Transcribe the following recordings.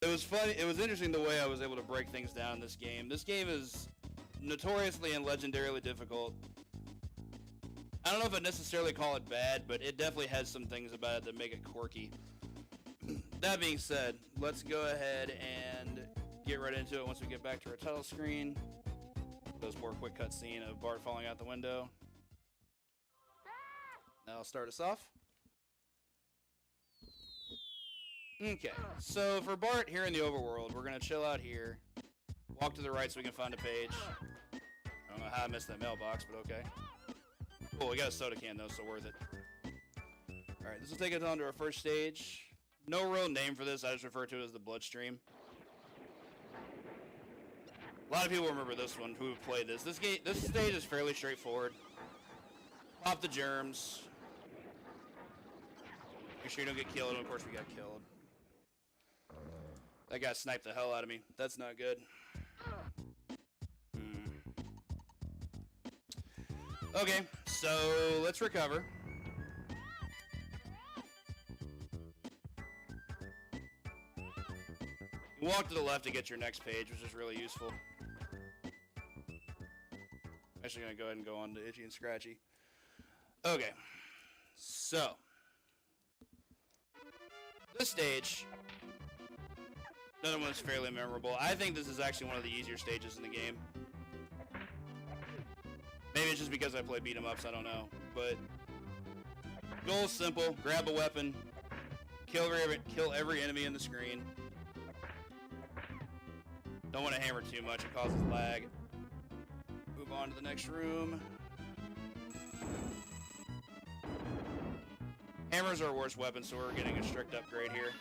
It was funny. It was interesting the way I was able to break things down in this game. This game is notoriously and legendarily difficult. I don't know if I'd necessarily call it bad, but it definitely has some things about it that make it quirky. That being said, let's go ahead and get right into it once we get back to our title screen. Those more quick cutscene of Bart falling out the window. Now I'll start us off. Okay, so for Bart here in the overworld, we're going to chill out here. Walk to the right so we can find a page. I don't know how I missed that mailbox, but okay. Cool, we got a soda can though, so worth it. Alright, this will take us on to our first stage. No real name for this, I just refer to it as the Bloodstream. A lot of people remember this one who have played this. This stage is fairly straightforward. Pop the germs. Make sure you don't get killed, and of course we got killed. That guy sniped the hell out of me. That's not good. Okay, so let's recover. You walk to the left to get your next page, which is really useful. I'm actually going to go ahead and go on to Itchy and Scratchy. Okay, so this stage, another one that's fairly memorable. I think this is actually one of the easier stages in the game. Maybe it's just because I play beat-em-ups, I don't know. But goal is simple: grab a weapon, kill every enemy in the screen. Don't want to hammer too much, it causes lag. Move on to the next room. Hammers are our worst weapon, so we're getting a strict upgrade here.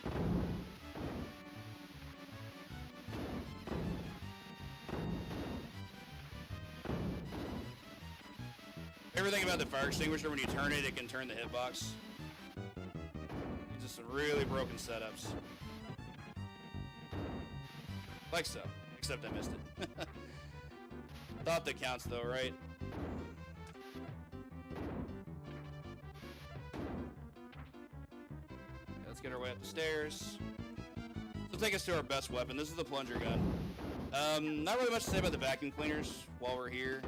Everything about the fire extinguisher, when you turn it, it can turn the hitbox. It's just some really broken setups. Like so, except I missed it. Thought that counts though, right? Let's get our way up the stairs. This will take us to our best weapon. This is the plunger gun. Not really much to say about the vacuum cleaners while we're here.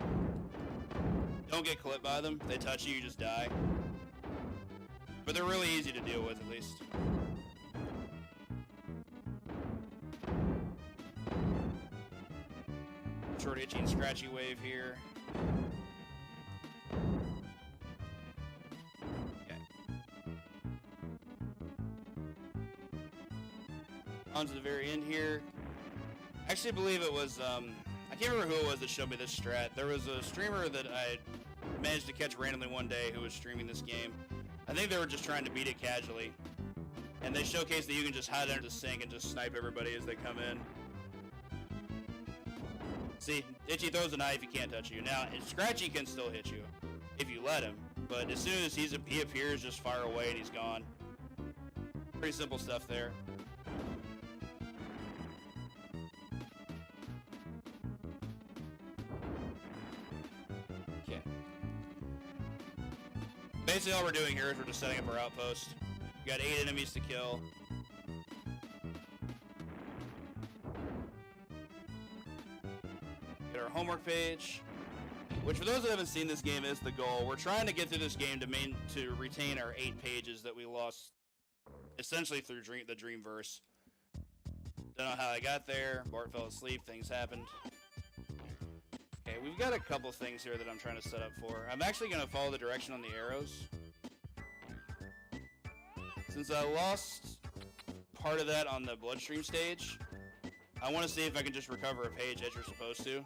Don't get clipped by them. They touch you, you just die. But they're really easy to deal with, at least. Short Itchy and Scratchy wave here. Okay. On to the very end here. I actually believe it was, I can't remember who it was that showed me this strat. There was a streamer that I managed to catch randomly one day who was streaming this game. I think they were just trying to beat it casually. And they showcased that you can just hide under the sink and just snipe everybody as they come in. See, Itchy throws a knife, he can't touch you. Now, Scratchy can still hit you if you let him. But as soon as he appears, just fire away and he's gone. Pretty simple stuff there. Basically all we're doing here is we're just setting up our outpost. We got 8 enemies to kill. Get our homework page, which for those that haven't seen this game is the goal. We're trying to get through this game to retain our 8 pages that we lost essentially through the Dreamverse. Don't know how I got there. Bart fell asleep, things happened. Okay, we've got a couple things here that I'm trying to set up for. I'm actually going to follow the direction on the arrows. Since I lost part of that on the Bloodstream stage, I want to see if I can just recover a page as you're supposed to,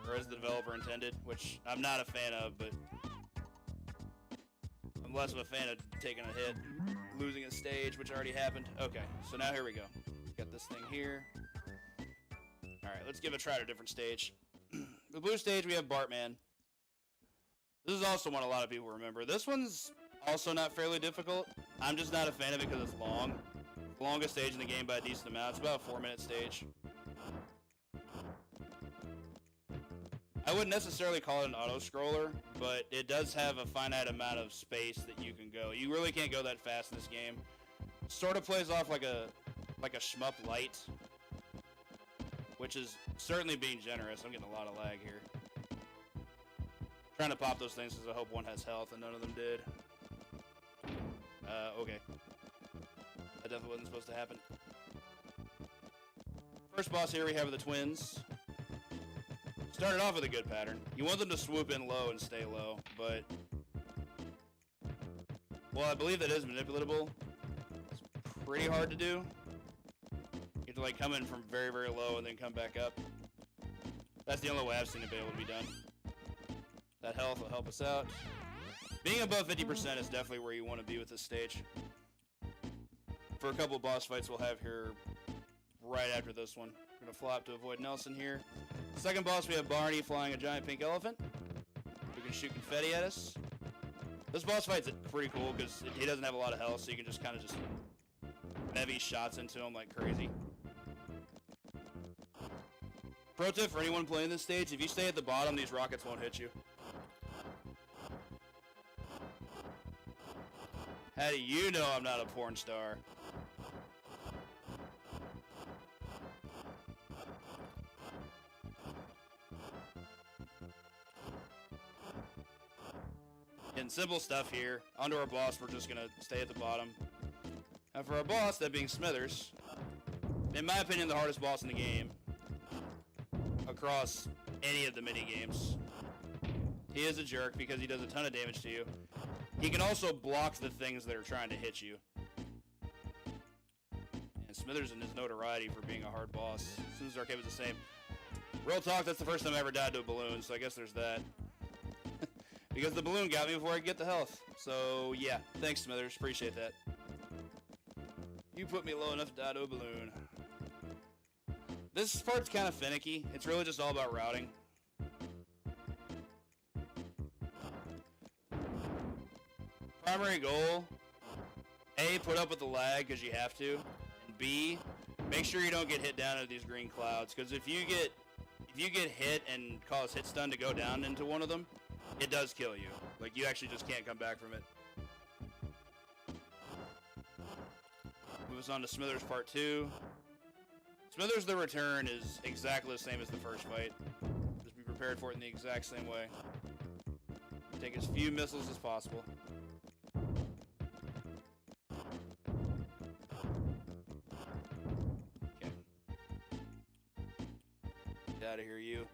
or as the developer intended, which I'm not a fan of, but I'm less of a fan of taking a hit, losing a stage, which already happened. Okay, so now here we go. Got this thing here. Alright, let's give a try at a different stage. The blue stage, we have Bartman. This is also one a lot of people remember. This one's also not fairly difficult. I'm just not a fan of it because it's long. The longest stage in the game by a decent amount. It's about a 4-minute stage. I wouldn't necessarily call it an auto-scroller, but it does have a finite amount of space that you can go. You really can't go that fast in this game. Sort of plays off like a shmup light, which is certainly being generous. I'm getting a lot of lag here. Trying to pop those things because I hope one has health, and none of them did. Okay. That definitely wasn't supposed to happen. First boss here we have the twins. Started off with a good pattern. You want them to swoop in low and stay low, but... Well, I believe that is manipulatable. It's pretty hard to do. You have to, like, come in from very, very low and then come back up. That's the only way I've seen it be able to be done. That health will help us out. Being above 50% is definitely where you want to be with this stage. For a couple of boss fights we'll have here right after this one. We're going to fly up to avoid Nelson here. Second boss, we have Barney flying a giant pink elephant who can shoot confetti at us. This boss fight's pretty cool because he doesn't have a lot of health, so you can just kind of just heavy shots into him like crazy. Pro tip for anyone playing this stage, if you stay at the bottom, these rockets won't hit you. How do you know I'm not a porn star? Getting simple stuff here. Onto our boss, we're just gonna stay at the bottom. And for our boss, that being Smithers, in my opinion, the hardest boss in the game across any of the mini games. He is a jerk because he does a ton of damage to you. He can also block the things that are trying to hit you. And Smithers and his notoriety for being a hard boss. Simpsons Arcade was the same. Real talk, that's the first time I ever died to a balloon, so I guess there's that. Because the balloon got me before I could get the health. So, yeah. Thanks, Smithers. Appreciate that. You put me low enough to die to a balloon. This part's kind of finicky. It's really just all about routing. Primary goal, A, put up with the lag because you have to, and B, make sure you don't get hit down into these green clouds, because if you get hit and cause hit stun to go down into one of them, it does kill you. Like, you actually just can't come back from it. Move us on to Smithers Part 2. Smithers the Return is exactly the same as the first fight. Just be prepared for it in the exact same way. Take as few missiles as possible. Okay. Get out of here, you.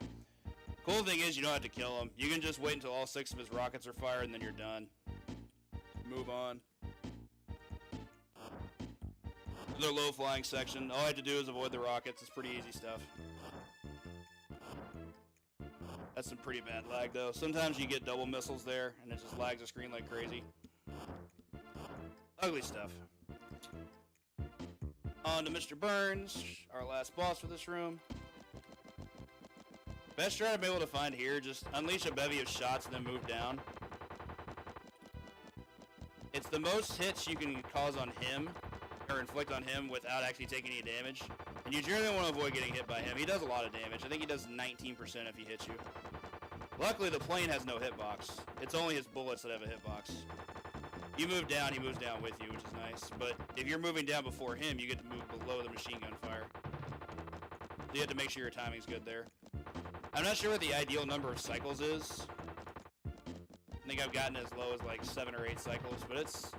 Cool thing is you don't have to kill him. You can just wait until all 6 of his rockets are fired and then you're done. Move on. Another low flying section. All I have to do is avoid the rockets. It's pretty easy stuff. That's some pretty bad lag though. Sometimes you get double missiles there and it just lags the screen like crazy. Ugly stuff. On to Mr. Burns, our last boss for this room. Best strat I've been able to find here, just unleash a bevy of shots and then move down. It's the most hits you can cause on him, or inflict on him without actually taking any damage. And you generally want to avoid getting hit by him. He does a lot of damage. I think he does 19% if he hits you. Luckily, the plane has no hitbox. It's only his bullets that have a hitbox. You move down, he moves down with you, which is nice. But if you're moving down before him, you get to move below the machine gun fire. So you have to make sure your timing's good there. I'm not sure what the ideal number of cycles is. I think I've gotten as low as like 7 or 8 cycles, but it's...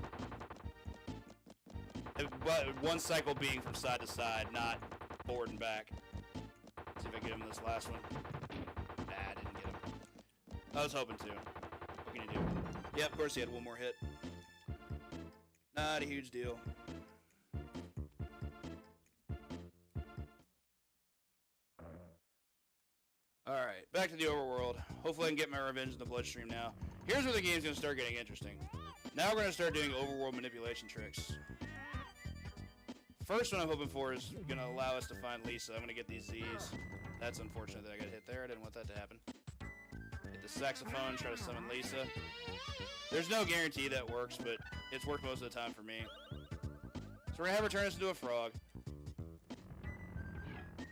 But one cycle being from side to side, not forward and back. Let's see if I get him in this last one. Nah, I didn't get him. I was hoping to. What can you do? Yeah, of course he had one more hit. Not a huge deal. Alright, back to the overworld. Hopefully I can get my revenge in the bloodstream now. Here's where the game's going to start getting interesting. Now we're going to start doing overworld manipulation tricks. First one I'm hoping for is going to allow us to find Lisa. I'm going to get these Z's. That's unfortunate that I got hit there. I didn't want that to happen. Hit the saxophone, try to summon Lisa. There's no guarantee that works, but it's worked most of the time for me. So we're going to have her turn us into a frog.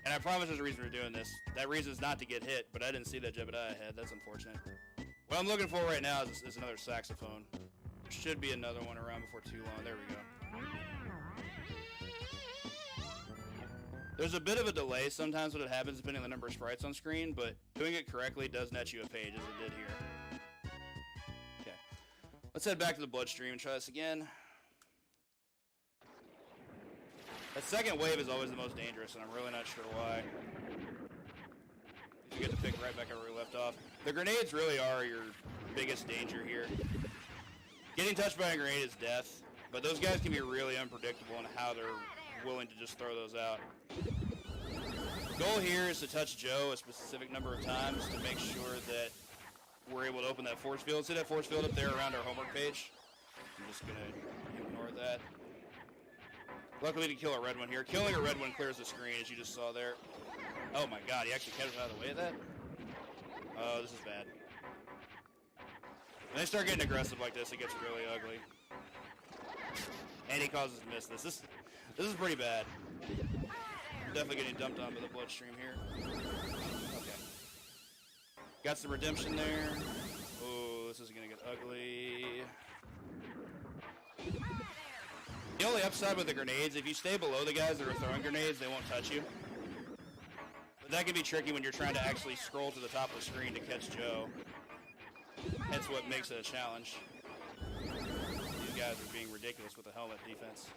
And I promise there's a reason we're doing this. That reason is not to get hit, but I didn't see that Jebediah head. That's unfortunate. What I'm looking for right now is another saxophone. There should be another one around before too long. There we go. There's a bit of a delay sometimes when it happens depending on the number of sprites on screen, but doing it correctly does net you a page as it did here. Okay. Let's head back to the bloodstream and try this again. That second wave is always the most dangerous, and I'm really not sure why. You get to pick right back up where we left off. The grenades really are your biggest danger here. Getting touched by a grenade is death, but those guys can be really unpredictable in how they're willing to just throw those out. Goal here is to touch Joe a specific number of times to make sure that we're able to open that force field. See that force field up there around our homework page? I'm just going to ignore that. Luckily to kill a red one here. Killing a red one clears the screen, as you just saw there. Oh my god, he actually kept him out of the way of that? Oh, this is bad. When they start getting aggressive like this, it gets really ugly. And he causes miss this. This is pretty bad. Definitely getting dumped on by the bloodstream here. Okay. Got some redemption there. Oh, this is going to get ugly. The only upside with the grenades, if you stay below the guys that are throwing grenades, they won't touch you. But that can be tricky when you're trying to actually scroll to the top of the screen to catch Joe. That's what makes it a challenge. These guys are being ridiculous with the helmet defense.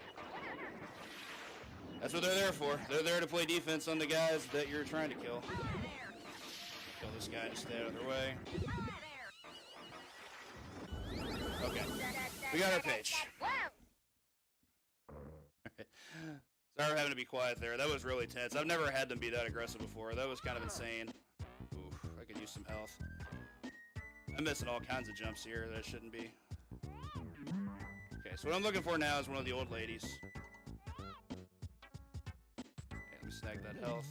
That's what they're there for. They're there to play defense on the guys that you're trying to kill. Kill this guy and just stay out of their way. Okay. We got our page. Sorry for having to be quiet there. That was really tense. I've never had them be that aggressive before. That was kind of insane. Oof, I could use some health. I'm missing all kinds of jumps here that I shouldn't be. Okay, so what I'm looking for now is one of the old ladies. Okay, let me snag that health.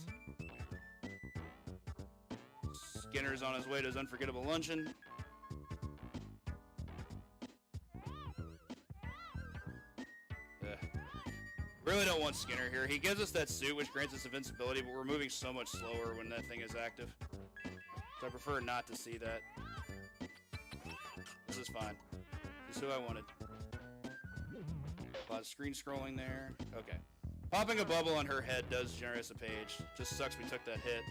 Skinner's on his way to his unforgettable luncheon. Really don't want Skinner here. He gives us that suit, which grants us invincibility, but we're moving so much slower when that thing is active. So I prefer not to see that. This is fine. This is who I wanted. A lot of screen scrolling there. Okay. Popping a bubble on her head does generate us a page. Just sucks we took that hit.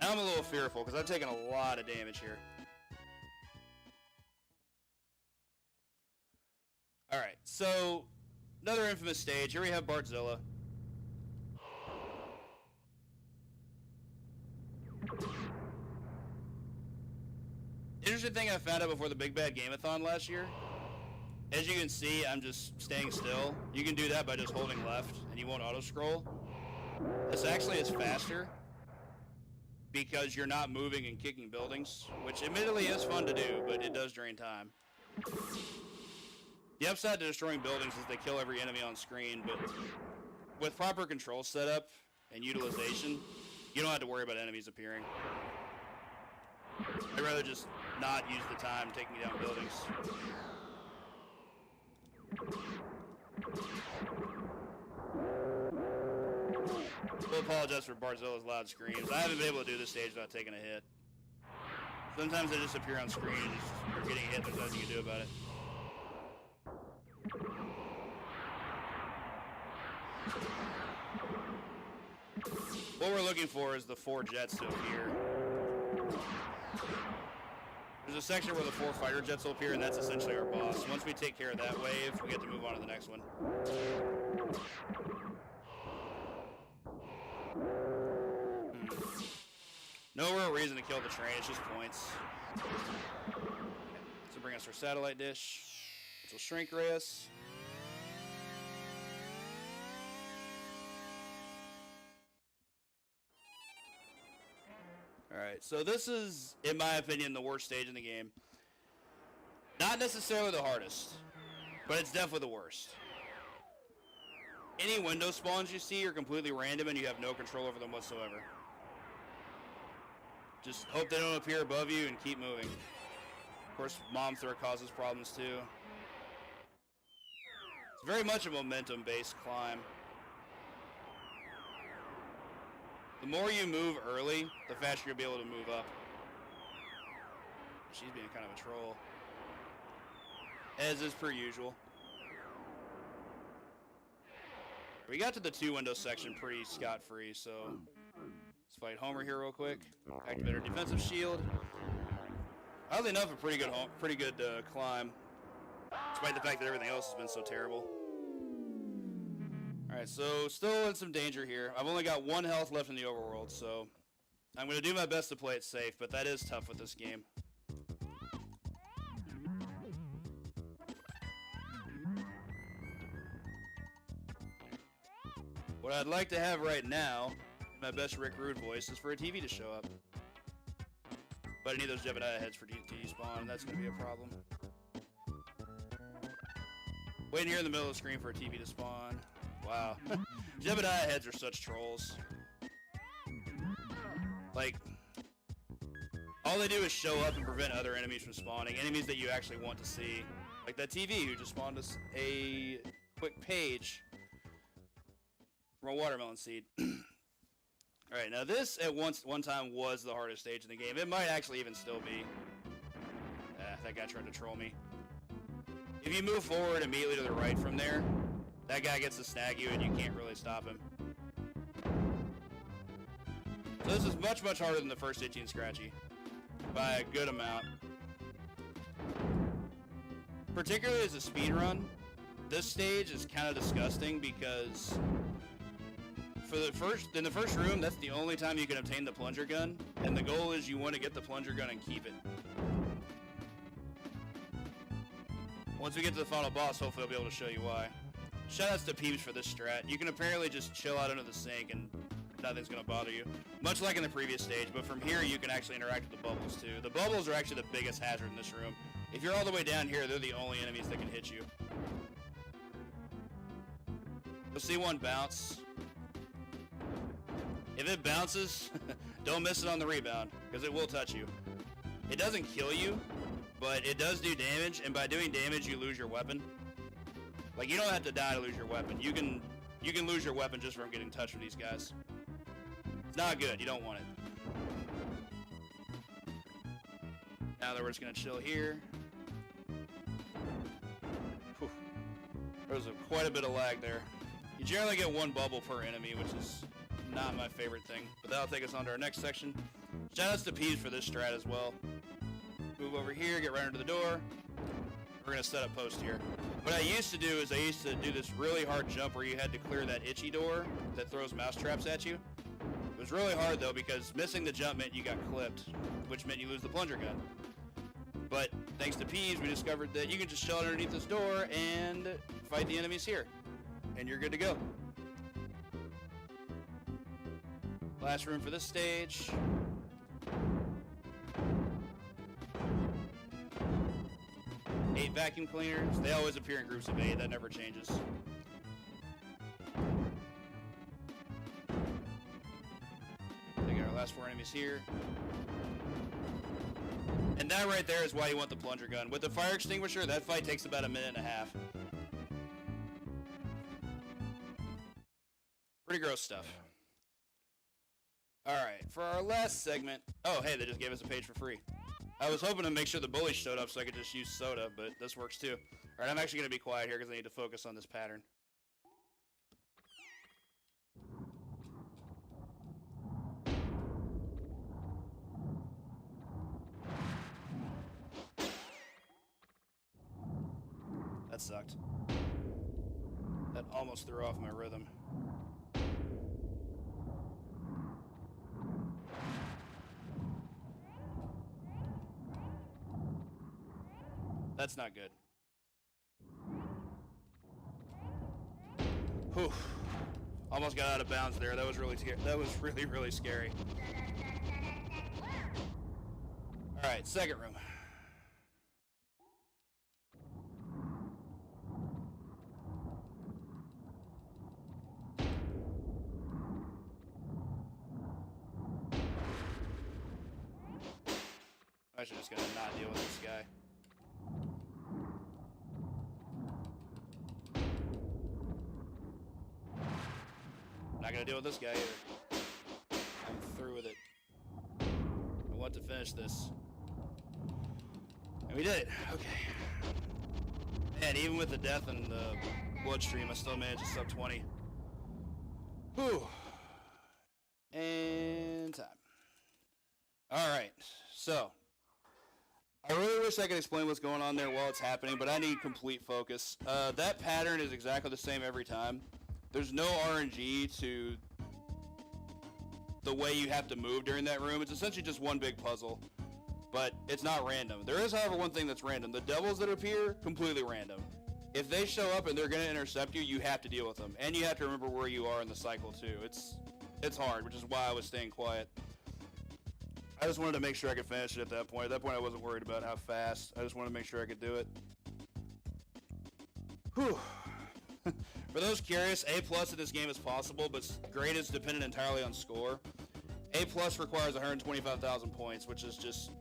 Now I'm a little fearful, because I've taken a lot of damage here. Alright, so another infamous stage. Here we have Bartzilla. Interesting thing I found out before the Big Bad Game-a-thon last year. As you can see, I'm just staying still. You can do that by just holding left, and you won't auto-scroll. This actually is faster because you're not moving and kicking buildings, which admittedly is fun to do, but it does drain time. The upside to destroying buildings is they kill every enemy on screen, but with proper control setup and utilization, you don't have to worry about enemies appearing. I'd rather just not use the time taking down buildings. We'll apologize for Bartzilla's loud screams. I haven't been able to do this stage without taking a hit. Sometimes they just appear on screen and you're getting hit, there's nothing you can do about it. What we're looking for is the 4 jets to appear. There's a section where the 4 fighter jets will appear, and that's essentially our boss. Once we take care of that wave, we get to move on to the next one. No real reason to kill the train, it's just points. So bring us our satellite dish, which will shrink ray us. Alright, so this is, in my opinion, the worst stage in the game. Not necessarily the hardest, but it's definitely the worst. Any window spawns you see are completely random and you have no control over them whatsoever. Just hope they don't appear above you and keep moving. Of course, Mom Throw causes problems too. It's very much a momentum-based climb. The more you move early, the faster you'll be able to move up. She's being kind of a troll. As is per usual. We got to the 2-window section pretty scot-free, so let's fight Homer here real quick. Activate our defensive shield. Oddly enough, a pretty good climb, despite the fact that everything else has been so terrible. Alright, so still in some danger here. I've only got 1 health left in the overworld, so I'm going to do my best to play it safe, but that is tough with this game. What I'd like to have right now, in my best Rick Rude voice, is for a TV to show up. But I need those Jebediah heads for TV spawn, and that's going to be a problem. Waiting here in the middle of the screen for a TV to spawn. Wow. Jebediah heads are such trolls. Like, all they do is show up and prevent other enemies from spawning. Enemies that you actually want to see. Like that TV who just spawned us a quick page from a watermelon seed. Alright, now this at one time was the hardest stage in the game. It might actually even still be. That guy tried to troll me. If you move forward immediately to the right from there, that guy gets to snag you and you can't really stop him. So this is much, much harder than the first Itchy and Scratchy. By a good amount. Particularly as a speed run, this stage is kind of disgusting because in the first room, that's the only time you can obtain the plunger gun, and the goal is you want to get the plunger gun and keep it. Once we get to the final boss, hopefully I'll be able to show you why. Shoutouts to Peeps for this strat. You can apparently just chill out under the sink and nothing's going to bother you. Much like in the previous stage, but from here you can actually interact with the bubbles too. The bubbles are actually the biggest hazard in this room. If you're all the way down here, they're the only enemies that can hit you. You'll see one bounce. If it bounces, don't miss it on the rebound, because it will touch you. It doesn't kill you, but it does do damage, and by doing damage, you lose your weapon. Like, you don't have to die to lose your weapon. You can lose your weapon just from getting touched with these guys. It's not good. You don't want it. Now that we're just going to chill here. Whew. There was quite a bit of lag there. You generally get 1 bubble per enemy, which is not my favorite thing. But that'll take us on to our next section. Shoutouts to Peeves for this strat as well. Move over here, get right under the door. We're going to set up post here. What I used to do is I used to do this really hard jump where you had to clear that itchy door that throws mouse traps at you. It was really hard though because missing the jump meant you got clipped, which meant you lose the plunger gun. But thanks to Peeves, we discovered that you can just chill underneath this door and fight the enemies here. And you're good to go. Last room for this stage. Eight vacuum cleaners. They always appear in groups of 8. That never changes. Take our last 4 enemies here. And that right there is why you want the plunger gun. With the fire extinguisher, that fight takes about 1.5 minutes. Pretty gross stuff. Alright, for our last segment... Oh, hey, they just gave us a page for free. I was hoping to make sure the bullies showed up so I could just use soda, but this works too. Alright, I'm actually going to be quiet here because I need to focus on this pattern. That sucked. That almost threw off my rhythm. That's not good. Whew. Almost got out of bounds there. That was really scary. That was really, really scary. Alright, second room. I should just gonna not deal with this guy. Not gonna deal with this guy either. I'm through with it. I want to finish this. And we did it. Okay. And even with the death and the bloodstream, I still managed to sub 20. Whew. And time. Alright, so I really wish I could explain what's going on there while it's happening, but I need complete focus. That pattern is exactly the same every time. There's no RNG to the way you have to move during that room. It's essentially just one big puzzle, but it's not random. There is, however, one thing that's random. The devils that appear, completely random. If they show up and they're going to intercept you, you have to deal with them. And you have to remember where you are in the cycle, too. It's hard, which is why I was staying quiet. I just wanted to make sure I could finish it at that point. At that point, I wasn't worried about how fast. I just wanted to make sure I could do it. Whew. For those curious, A+ in this game is possible, but grade is dependent entirely on score. A+ requires 125,000 points, which is just